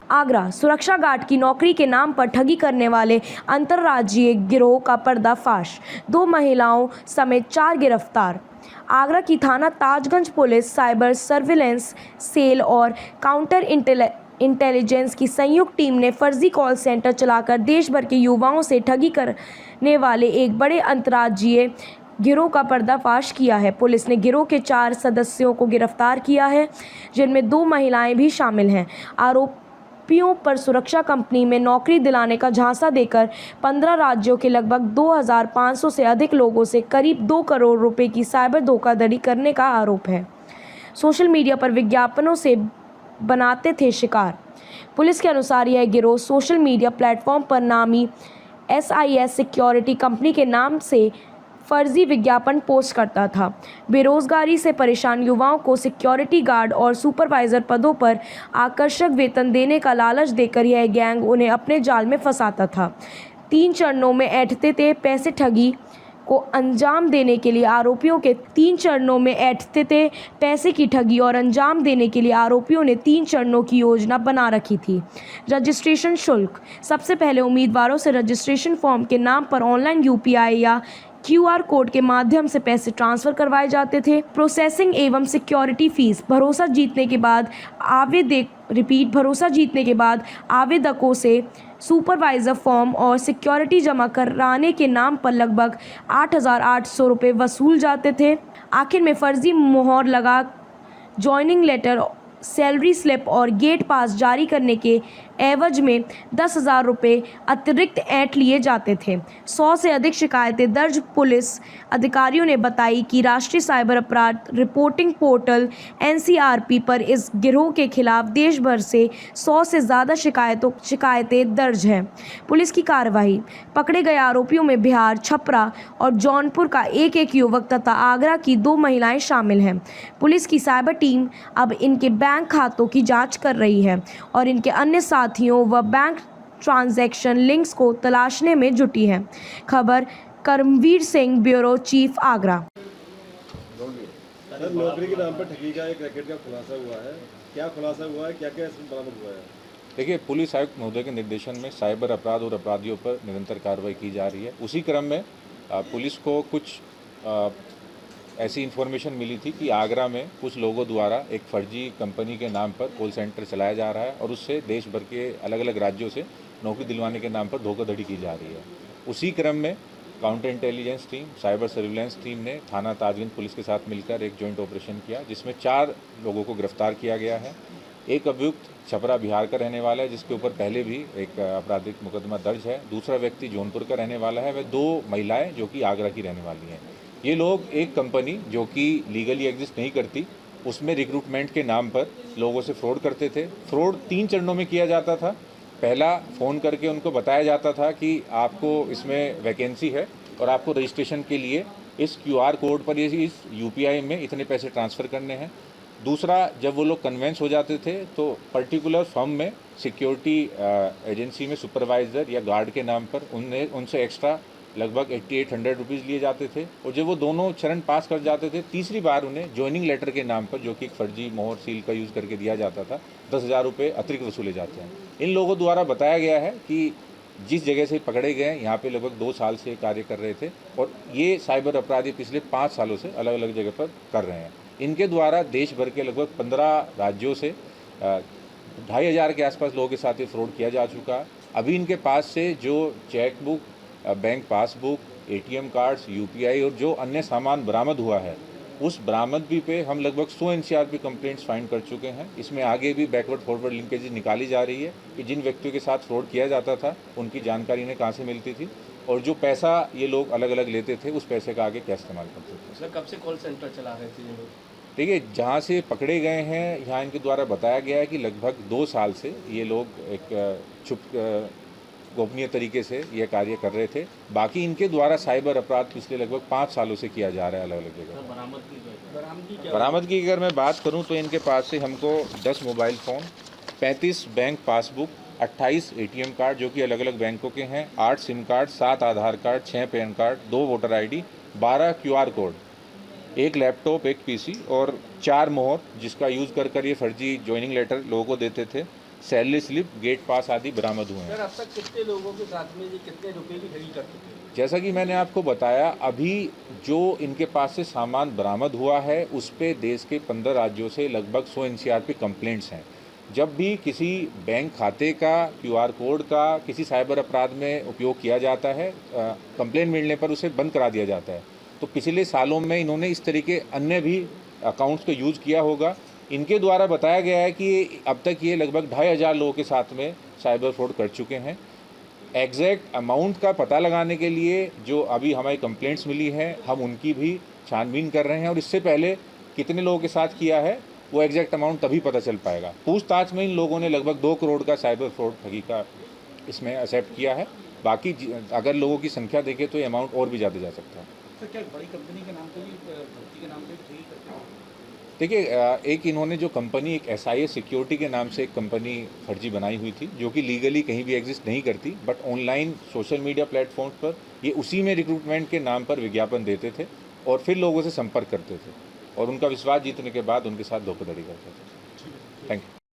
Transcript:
आगरा सुरक्षा गार्ड की नौकरी के नाम पर ठगी करने वाले अंतर्राज्यीय गिरोह का पर्दाफाश, 2 महिलाओं समेत 4 गिरफ्तार। आगरा की थाना Tajganj police, cyber surveillance cell और काउंटर इंटेलिजेंस की संयुक्त टीम ने फर्जी कॉल सेंटर चलाकर देश भर के युवाओं से ठगी करने वाले एक बड़े अंतर्राज्यीय गिरोह का पर्दाफाश किया है। पुलिस ने गिरोह के 4 सदस्यों को गिरफ्तार किया है, जिनमें 2 महिलाएं भी शामिल हैं। आरोपियों पर सुरक्षा कंपनी में नौकरी दिलाने का झांसा देकर 15 राज्यों के लगभग 2500 से अधिक लोगों से करीब 2 करोड़ रुपए की साइबर धोखाधड़ी करने का आरोप है। सोशल मीडिया पर विज्ञापनों से बनाते थे शिकार। पुलिस के अनुसार यह गिरोह सोशल मीडिया प्लेटफॉर्म पर नामी SIS सिक्योरिटी कंपनी के नाम से फर्जी विज्ञापन पोस्ट करता था। बेरोजगारी से परेशान युवाओं को सिक्योरिटी गार्ड और सुपरवाइजर पदों पर आकर्षक वेतन देने का लालच देकर यह गैंग उन्हें अपने जाल में फंसाता था। 3 चरणों में ऐंठते थे पैसे। ठगी को अंजाम देने के लिए आरोपियों के 3 चरणों में ऐंठते थे पैसे की ठगी और अंजाम देने के लिए आरोपियों ने 3 चरणों की योजना बना रखी थी। रजिस्ट्रेशन शुल्क: सबसे पहले उम्मीदवारों से रजिस्ट्रेशन फॉर्म के नाम पर ऑनलाइन UPI या QR कोड के माध्यम से पैसे ट्रांसफर करवाए जाते थे। प्रोसेसिंग एवं सिक्योरिटी फीस: भरोसा जीतने के बाद आवेदकों से सुपरवाइजर फॉर्म और सिक्योरिटी जमा कराने के नाम पर लगभग 8,800 रुपये वसूल जाते थे। आखिर में फर्जी मोहर लगा ज्वाइनिंग लेटर, सैलरी स्लिप और गेट पास जारी करने के एवज में 10,000 रुपये अतिरिक्त ऐंठ लिए जाते थे। 100 से अधिक शिकायतें दर्ज। पुलिस अधिकारियों ने बताई कि राष्ट्रीय साइबर अपराध रिपोर्टिंग पोर्टल NCRP पर इस गिरोह के खिलाफ देश भर से 100 से ज़्यादा शिकायतें दर्ज हैं। पुलिस की कार्रवाई: पकड़े गए आरोपियों में बिहार, छपरा और जौनपुर का एक युवक तथा आगरा की 2 महिलाएं शामिल हैं। पुलिस की साइबर टीम अब इनके बैंक खातों की जांच कर रही है और इनके अन्य साथियों व बैंक ट्रांजैक्शन लिंक्स को तलाशने में जुटी है। खबर Karamvir Singh, bureau chief, Agra. Sir, नौकरी के नाम पर ठगी का एक रैकेट का खुलासा हुआ है। क्या खुलासा हुआ है, क्या-क्या इसमें बरामद हुआ है? देखिए, पुलिस आयुक्त महोदय के निर्देशन में साइबर अपराध और अपराधियों पर निरंतर कार्रवाई की जा रही है। उसी क्रम में पुलिस को कुछ ऐसी इन्फॉर्मेशन मिली थी कि आगरा में कुछ लोगों द्वारा एक फर्जी कंपनी के नाम पर कॉल सेंटर चलाया जा रहा है और उससे देश भर के अलग अलग राज्यों से नौकरी दिलवाने के नाम पर धोखाधड़ी की जा रही है। उसी क्रम में counter intelligence team, cyber surveillance team ने थाना ताजगंज पुलिस के साथ मिलकर एक जॉइंट ऑपरेशन किया, जिसमें 4 लोगों को गिरफ्तार किया गया है। एक अभियुक्त छपरा बिहार का रहने वाला है, जिसके ऊपर पहले भी एक आपराधिक मुकदमा दर्ज है। दूसरा व्यक्ति जौनपुर का रहने वाला है। वह 2 महिलाएं जो कि आगरा की रहने वाली हैं। ये लोग एक कंपनी जो कि लीगली एग्जिस्ट नहीं करती, उसमें रिक्रूटमेंट के नाम पर लोगों से फ्रॉड करते थे। फ्रॉड 3 चरणों में किया जाता था। पहला, फ़ोन करके उनको बताया जाता था कि आपको इसमें वैकेंसी है और आपको रजिस्ट्रेशन के लिए इस QR कोड पर इस UPI में इतने पैसे ट्रांसफ़र करने हैं। दूसरा, जब वो लोग कन्वेंस हो जाते थे तो पर्टिकुलर फर्म में सिक्योरिटी एजेंसी में सुपरवाइज़र या गार्ड के नाम पर उनसे एक्स्ट्रा लगभग 8,800 रुपीज़ लिए जाते थे। और जब वो दोनों चरण पास कर जाते थे, तीसरी बार उन्हें ज्वाइनिंग लेटर के नाम पर, जो कि एक फर्जी मोहर सील का यूज़ करके दिया जाता था, 10,000 रुपये अतिरिक्त वसूले जाते हैं। इन लोगों द्वारा बताया गया है कि जिस जगह से पकड़े गए यहाँ पे लगभग 2 साल से कार्य कर रहे थे और ये साइबर अपराधी पिछले 5 सालों से अलग अलग जगह पर कर रहे हैं। इनके द्वारा देश भर के लगभग 15 राज्यों से 2,500 के आसपास लोगों के साथ ये फ्रॉड किया जा चुका। अभी इनके पास से जो chequebook, bank passbook, ATM cards, UPI और जो अन्य सामान बरामद हुआ है, उस बरामदगी पे हम लगभग 100 NCRP कंप्लेंट्स फाइंड कर चुके हैं। इसमें आगे भी बैकवर्ड फॉरवर्ड लिंकेज निकाली जा रही है कि जिन व्यक्तियों के साथ फ्रॉड किया जाता था उनकी जानकारी इन्हें कहाँ से मिलती थी और जो पैसा ये लोग अलग अलग लेते थे उस पैसे का आगे क्या इस्तेमाल करते थे। सर, कब से कॉल सेंटर चला रहे थे ये लोग? देखिए, जहाँ से पकड़े गए हैं यहाँ इनके द्वारा बताया गया है कि लगभग 2 साल से ये लोग एक गोपनीय तरीके से ये कार्य कर रहे थे। बाकी इनके द्वारा साइबर अपराध पिछले लगभग 5 सालों से किया जा रहा है अलग अलग जगह। बरामदगी की अगर मैं बात करूं तो इनके पास से हमको 10 mobile phone, 35 bank passbook, 28 ATM card जो कि अलग अलग बैंकों के हैं, 8 SIM card, 7 Aadhaar card, 6 PAN card, 2 voter ID, 12 QR code, 1 laptop, 1 PC और 4 मोहर जिसका यूज़ कर ये फर्जी ज्वाइनिंग लेटर लोगों को देते थे। सैलरी स्लिप, गेट पास आदि बरामद हुए हैं। सर अब तक कितने लोगों के साथ में ये कितने रुपए की ठगी कर चुके हैं? जैसा कि मैंने आपको बताया, अभी जो इनके पास से सामान बरामद हुआ है उस पे देश के 15 राज्यों से लगभग 100 एनसीआर पे कंप्लेंट्स हैं। जब भी किसी बैंक खाते का, क्यूआर कोड का किसी साइबर अपराध में उपयोग किया जाता है, कंप्लेंट मिलने पर उसे बंद करा दिया जाता है। तो पिछले सालों में इन्होंने इस तरीके अन्य भी अकाउंट्स को यूज़ किया होगा। इनके द्वारा बताया गया है कि अब तक ये लगभग 2500 लोगों के साथ में साइबर फ्रॉड कर चुके हैं। एग्जैक्ट अमाउंट का पता लगाने के लिए जो अभी हमारी कंप्लेंट्स मिली हैं, हम उनकी भी छानबीन कर रहे हैं और इससे पहले कितने लोगों के साथ किया है वो एग्जैक्ट अमाउंट तभी पता चल पाएगा। पूछताछ में इन लोगों ने लगभग 2 करोड़ का साइबर फ्रॉड ठगी का इसमें एक्सेप्ट किया है। बाकी अगर लोगों की संख्या देखें तो ये अमाउंट और भी ज़्यादा जा सकता है। सर क्या बड़ी कंपनी के नाम पे भी भर्ती के नाम पे ठगी करते हैं? देखिए, एक इन्होंने जो कंपनी, एक SIA सिक्योरिटी के नाम से एक कंपनी फर्जी बनाई हुई थी, जो कि लीगली कहीं भी एग्जिस्ट नहीं करती, but online social media platforms पर ये उसी में रिक्रूटमेंट के नाम पर विज्ञापन देते थे और फिर लोगों से संपर्क करते थे और उनका विश्वास जीतने के बाद उनके साथ धोखाधड़ी करते थे। Thank you.